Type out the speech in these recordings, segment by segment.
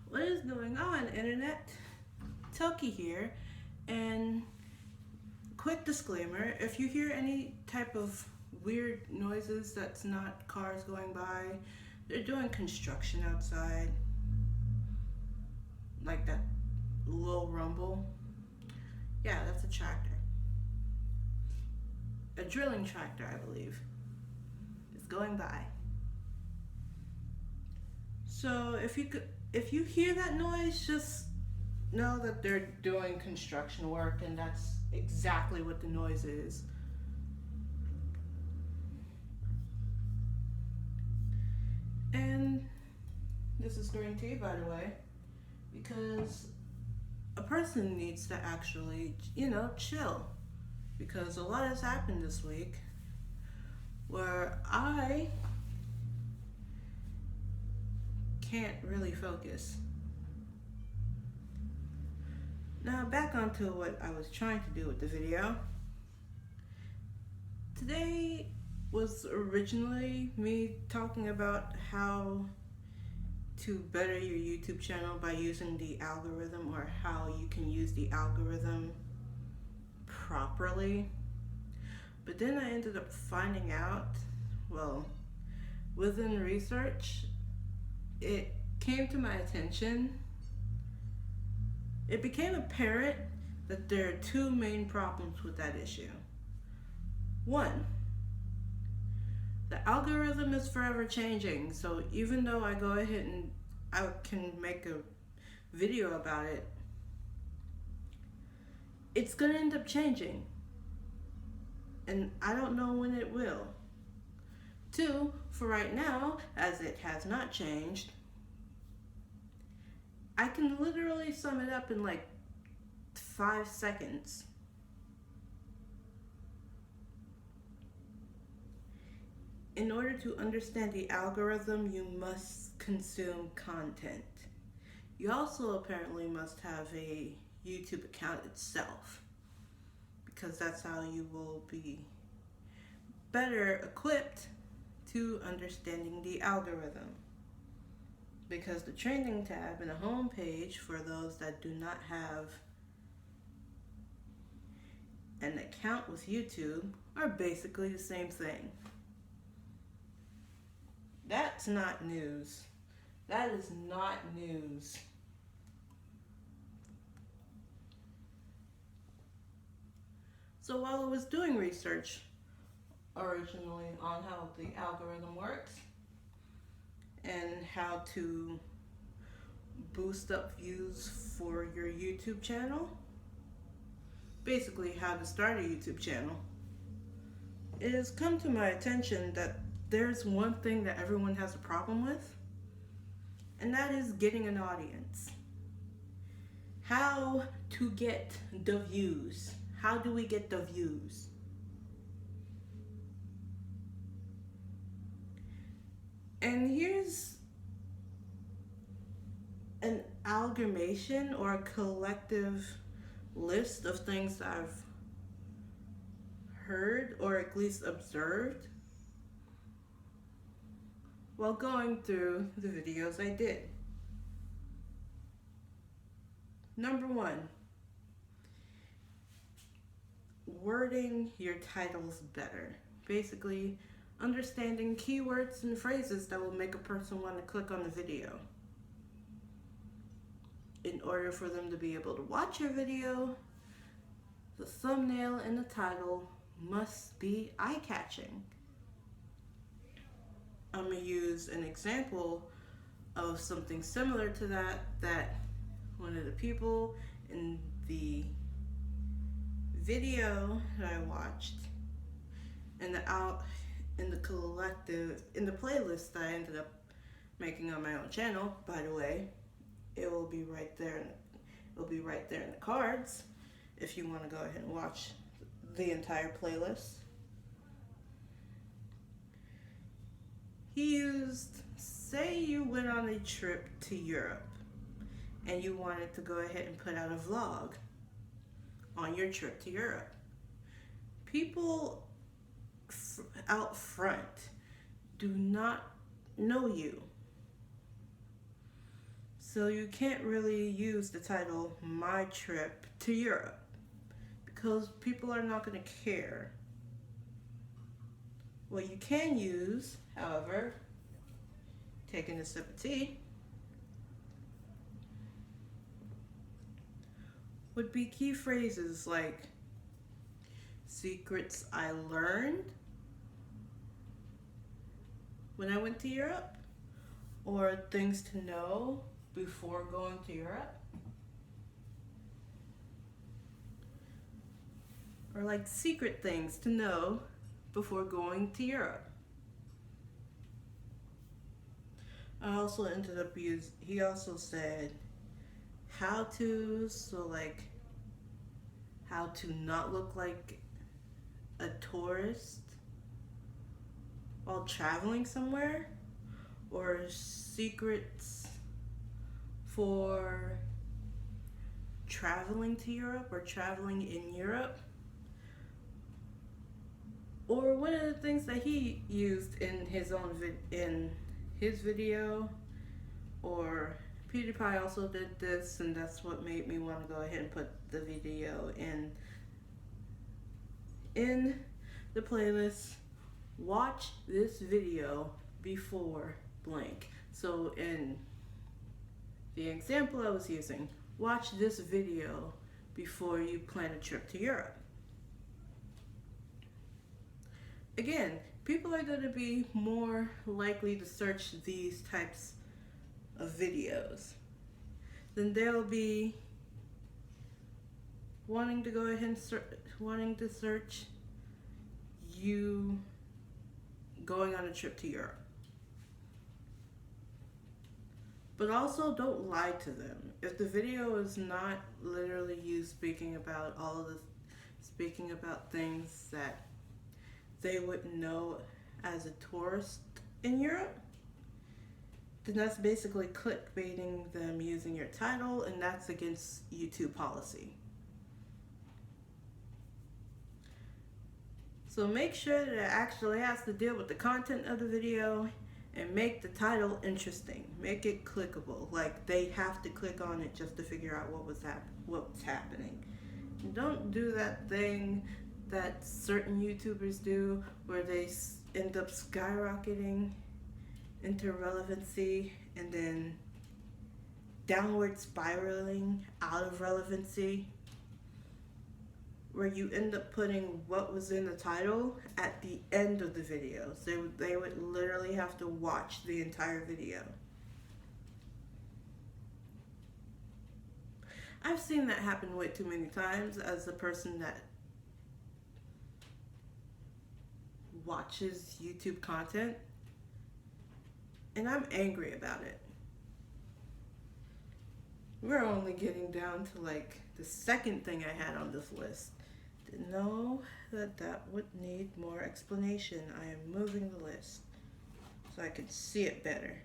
What is going on, Internet? Toki here, and quick disclaimer, if you hear any type of weird noises that's not cars going by, they're doing construction outside, like that low rumble. Yeah, that's a tractor. A drilling tractor, I believe. It's going by. So if you hear that noise, just know that they're doing construction work, and that's exactly what the noise is. And this is green tea, by the way, because a person needs to actually, chill. Because a lot has happened this week where I can't really focus. Now, back onto what I was trying to do with the video. Today was originally me talking about how to better your YouTube channel by using the algorithm, or how you can use the algorithm properly. But then I ended up finding out, well, within research, it came to my attention. It became apparent that there are two main problems with that issue. One, the algorithm is forever changing, so even though I go ahead and I can make a video about it, it's gonna end up changing. And I don't know when it will. Two, for right now, as it has not changed, I can literally sum it up in like 5 seconds. In order to understand the algorithm, you must consume content. You also apparently must have a YouTube account itself, because that's how you will be better equipped to understanding the algorithm. Because the trending tab and the home page, for those that do not have an account with YouTube, are basically the same thing. That's not news. That is not news. So while I was doing research originally on how the algorithm works and how to boost up views for your YouTube channel, basically how to start a YouTube channel, it has come to my attention that there's one thing that everyone has a problem with, and that is getting an audience. How to get the views. How do we get the views? And here's an amalgamation or a collective list of things that I've heard, or at least observed, while going through the videos I did. Number one, wording your titles better. Basically, understanding keywords and phrases that will make a person want to click on the video. In order for them to be able to watch your video, the thumbnail and the title must be eye-catching. I'm going to use an example of something similar to that one of the people in the video that I watched in the collective, in the playlist that I ended up making on my own channel, by the way. It will be right there. It'll be right there in the cards if you want to go ahead and watch the entire playlist. He used, say you went on a trip to Europe and you wanted to go ahead and put out a vlog on your trip to Europe. People out front do not know you. So you can't really use the title My Trip to Europe because people are not going to care. What you can use, however, taking a sip of tea, would be key phrases like secrets I learned when I went to Europe, or things to know before going to Europe, or like secret things to know before going to Europe. I also ended up he also said how to, so like how to not look like a tourist while traveling somewhere, or secrets for traveling to Europe or traveling in Europe. Or one of the things that he used in his own in his video, or PewDiePie also did this, and that's what made me want to go ahead and put the video in the playlist. Watch this video before blank. So in the example I was using, watch this video before you plan a trip to Europe. Again, people are going to be more likely to search these types of videos. Then they'll be wanting to go ahead and search you going on a trip to Europe. But also don't lie to them. If the video is not literally you speaking about speaking about things that they wouldn't know as a tourist in Europe, then that's basically clickbaiting them using your title, and that's against YouTube policy. So make sure that it actually has to deal with the content of the video, and make the title interesting. Make it clickable. Like they have to click on it just to figure out what's happening. And don't do that thing that certain YouTubers do where they end up skyrocketing into relevancy and then downward spiraling out of relevancy, where you end up putting what was in the title at the end of the video. So they would literally have to watch the entire video. I've seen that happen way too many times as a person that watches YouTube content, and I'm angry about it. We're only getting down to like the second thing I had on this list. Didn't know that would need more explanation. I am moving the list so I can see it better.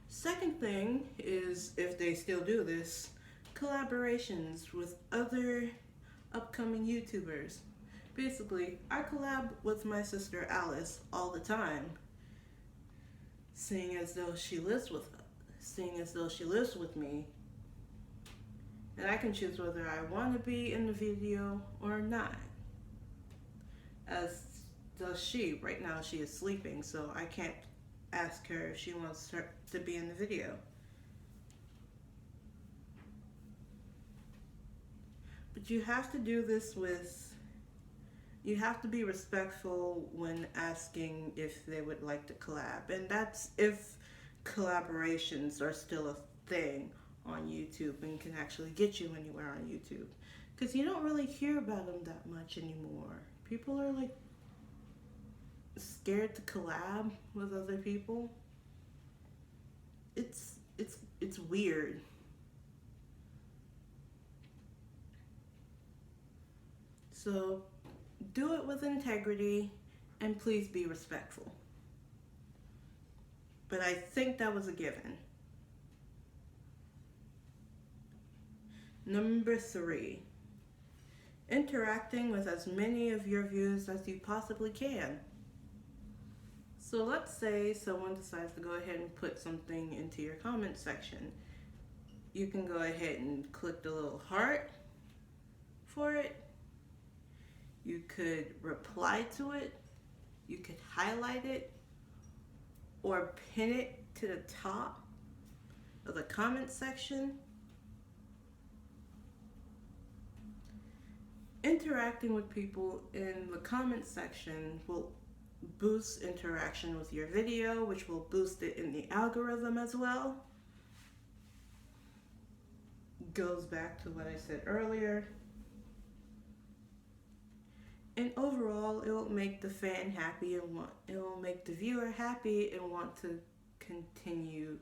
Second thing is, if they still do this, collaborations with other upcoming YouTubers. Basically, I collab with my sister Alice all the time, seeing as though she lives with me, and I can choose whether I want to be in the video or not. As does she. Right now she is sleeping, so I can't ask her if she wants her to be in the video. But you have to do this you have to be respectful when asking if they would like to collab. And that's if collaborations are still a thing on YouTube and can actually get you anywhere on YouTube. Because you don't really hear about them that much anymore. People are like scared to collab with other people. It's weird. So do it with integrity, and please be respectful. But I think that was a given. Number 3, interacting with as many of your viewers as you possibly can. So let's say someone decides to go ahead and put something into your comment section. You can go ahead and click the little heart for it. You could reply to it. You could highlight it or pin it to the top of the comment section. Interacting with people in the comment section will boost interaction with your video, which will boost it in the algorithm as well. Goes back to what I said earlier. And overall, it will make the fan happy and it will make the viewer happy and want to continue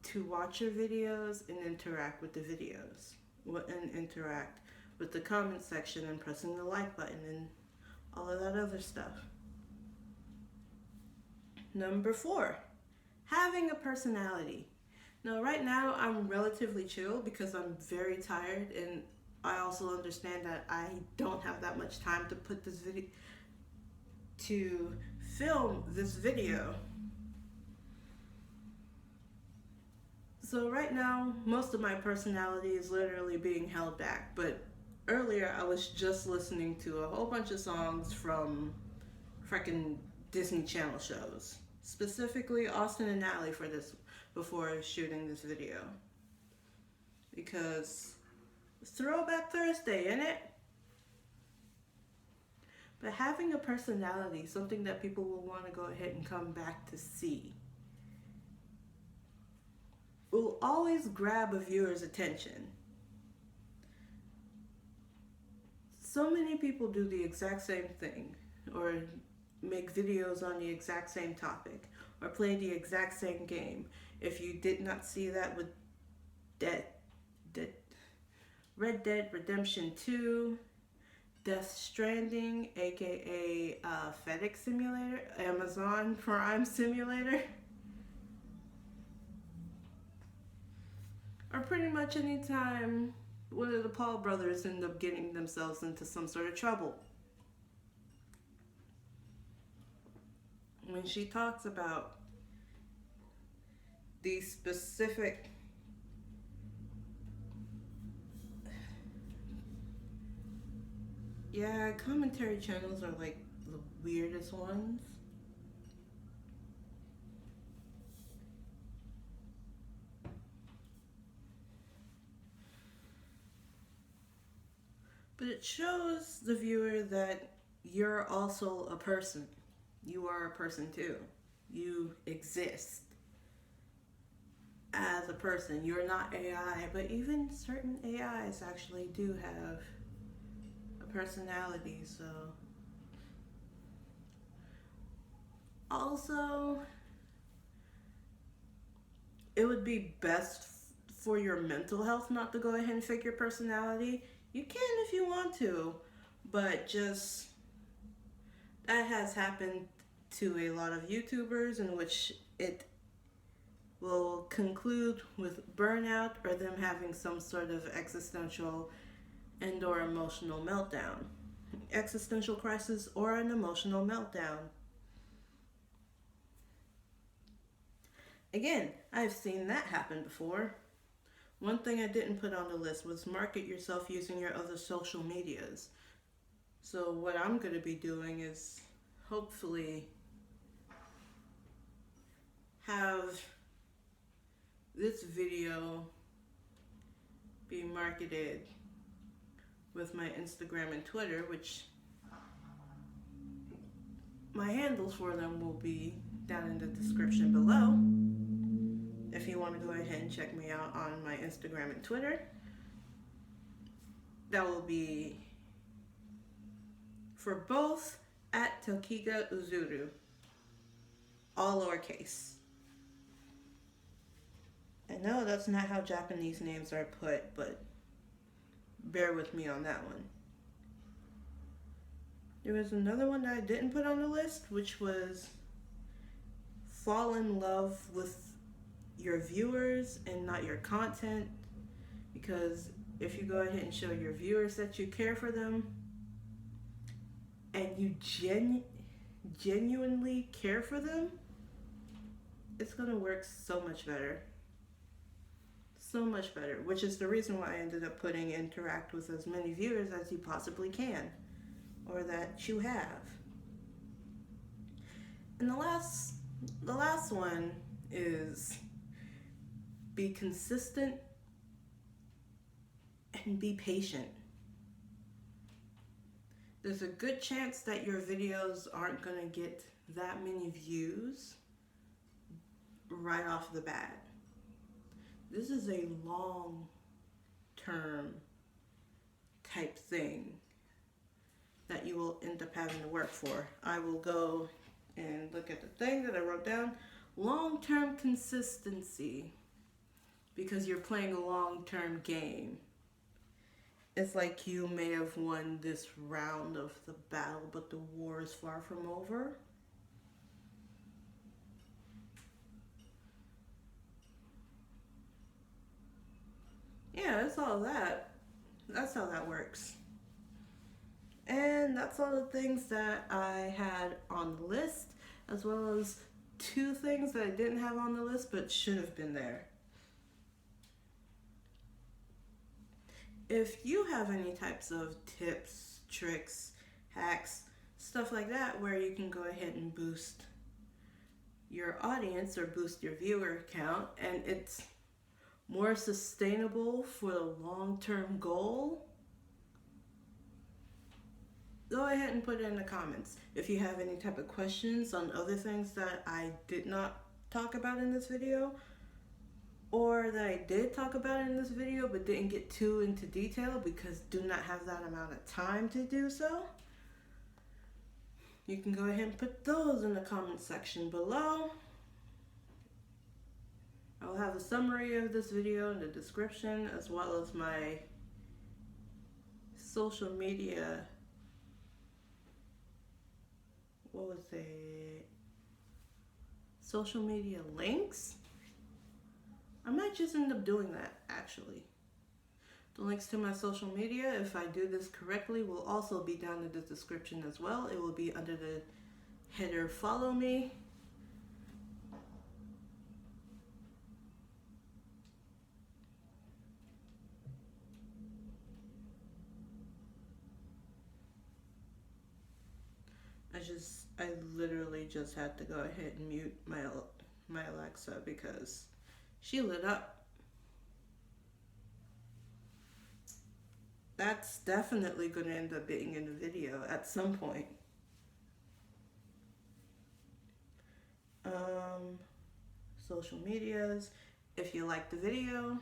to watch your videos and interact with the videos and interact with the comment section and pressing the like button and all of that other stuff. Number 4, having a personality. Now, right now, I'm relatively chill because I'm very tired, and I also understand that I don't have that much time to put this video, to film this video. So right now, most of my personality is literally being held back, but earlier I was just listening to a whole bunch of songs from freaking Disney Channel shows, specifically Austin and Ally for this before shooting this video, because it's Throwback Thursday, isn't it? But having a personality, something that people will want to go ahead and come back to see, will always grab a viewer's attention. So many people do the exact same thing, or make videos on the exact same topic, or play the exact same game. If you did not see that with Red Dead Redemption 2, Death Stranding, aka FedEx Simulator, Amazon Prime Simulator, or pretty much any time one of the Paul brothers end up getting themselves into some sort of trouble. When she talks about these specific commentary channels are like the weirdest ones. But it shows the viewer that you're also a person. You are a person too. You exist as a person. You're not AI, but even certain AIs actually do have a personality, so. Also, it would be best for your mental health not to go ahead and fake your personality. You can if you want to, but just that has happened to a lot of YouTubers, in which it will conclude with burnout or them having some sort of existential and or emotional meltdown. Existential crisis or an emotional meltdown. Again, I've seen that happen before. One thing I didn't put on the list was market yourself using your other social medias. So what I'm going to be doing is hopefully have this video be marketed with my Instagram and Twitter, which my handles for them will be down in the description below. If you want to go ahead and check me out on my Instagram and Twitter, that will be for both at Tokiga Uzuru, all lowercase. I know that's not how Japanese names are put, but bear with me on that one. There was another one that I didn't put on the list, which was fall in love with your viewers and not your content, because if you go ahead and show your viewers that you care for them and you genuinely care for them, it's gonna work so much better. So much better, which is the reason why I ended up putting interact with as many viewers as you possibly can, or that you have. And the last one is be consistent and be patient. There's a good chance that your videos aren't going to get that many views right off the bat. This is a long term type thing that you will end up having to work for. I will go and look at the thing that I wrote down. Long-term consistency, because you're playing a long-term game. It's like you may have won this round of the battle, but the war is far from over. Yeah, it's all that. That's how that works. And that's all the things that I had on the list, as well as 2 things that I didn't have on the list but should have been there. If you have any types of tips, tricks, hacks, stuff like that, where you can go ahead and boost your audience or boost your viewer count, and it's more sustainable for the long-term goal, go ahead and put it in the comments. If you have any type of questions on other things that I did not talk about in this video, or that I did talk about in this video but didn't get too into detail because do not have that amount of time to do so, you can go ahead and put those in the comment section below. I will have a summary of this video in the description, as well as my social media, social media links. I might just end up doing that, actually. The links to my social media, if I do this correctly, will also be down in the description as well. It will be under the header "Follow Me." I literally just had to go ahead and mute my Alexa because she lit up. That's definitely going to end up being in the video at some point. Social medias. If you like the video,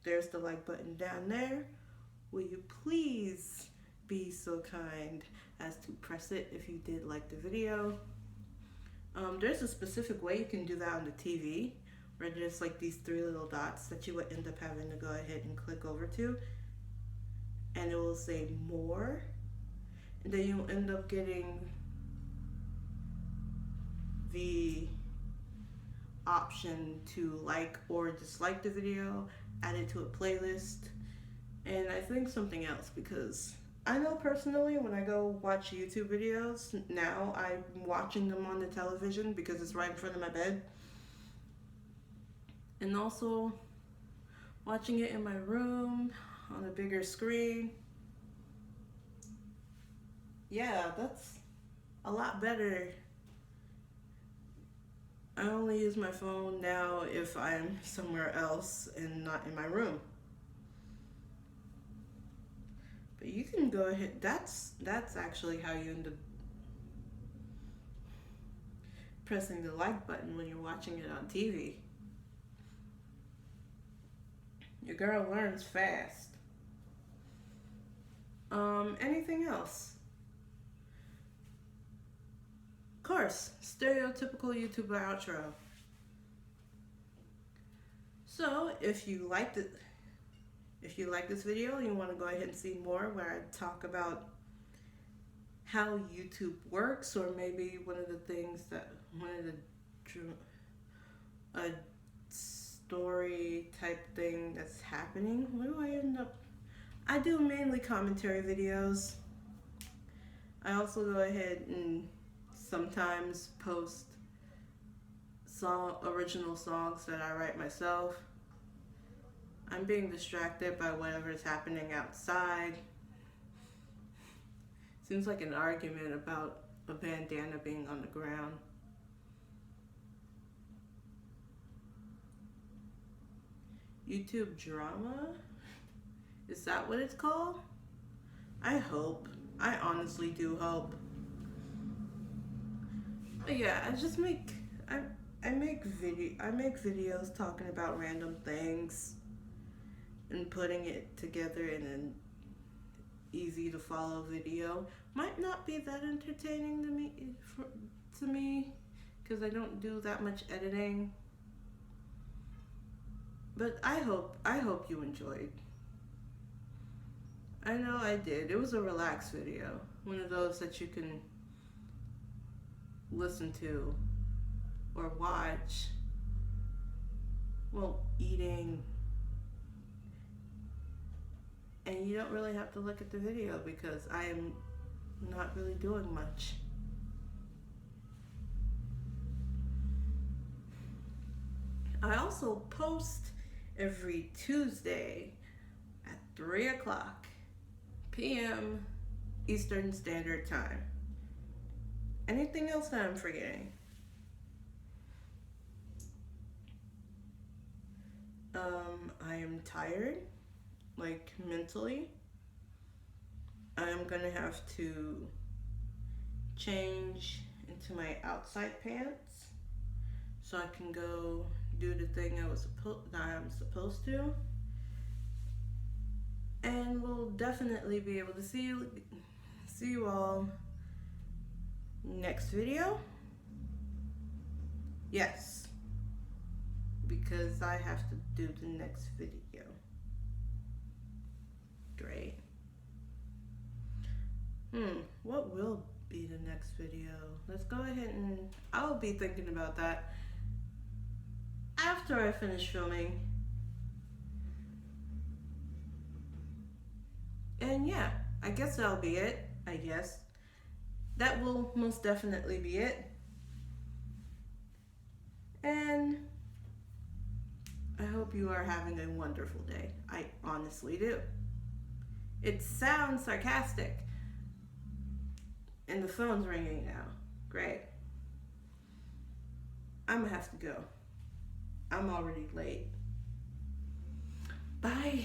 there's the like button down there. Will you please be so kind as to press it if you did like the video? There's a specific way you can do that on the TV, where there's like these 3 little dots that you would end up having to go ahead and click over to, and it will say more, and then you'll end up getting the option to like or dislike the video, add it to a playlist, and I think something else, because I know personally when I go watch YouTube videos now, I'm watching them on the television because it's right in front of my bed, and also watching it in my room on a bigger screen. Yeah, that's a lot better. I only use my phone now if I'm somewhere else and not in my room. But you can go ahead, that's actually how you end up pressing the like button when you're watching it on TV. Your girl learns fast. Anything else? Of course, stereotypical YouTuber outro. So if you liked it, if you like this video and you want to go ahead and see more where I talk about how YouTube works, or maybe one of a story type thing that's happening, what do I end up? I do mainly commentary videos. I also go ahead and sometimes post original songs that I write myself. I'm being distracted by whatever's happening outside. Seems like an argument about a bandana being on the ground. YouTube drama? Is that what it's called? I hope. I honestly do hope. But yeah, I make videos talking about random things and putting it together in an easy to follow video. Might not be that entertaining to me because I don't do that much editing. But I hope you enjoyed. I know I did. It was a relaxed video. One of those that you can listen to or watch while eating. And you don't really have to look at the video because I am not really doing much. I also post every Tuesday at 3 o'clock p.m. Eastern Standard Time. Anything else that I'm forgetting? I am tired, like mentally. I am gonna have to change into my outside pants so I can go do the thing that I'm supposed to. And we'll definitely be able to see you all next video. Yes, because I have to do the next video. Great. What will be the next video? Let's go ahead and I'll be thinking about that after I finish filming. And yeah, I guess that'll be it. I guess that will most definitely be it. And I hope you are having a wonderful day. I honestly do. It sounds sarcastic. And the phone's ringing now. Great. I'm gonna have to go. I'm already late. Bye.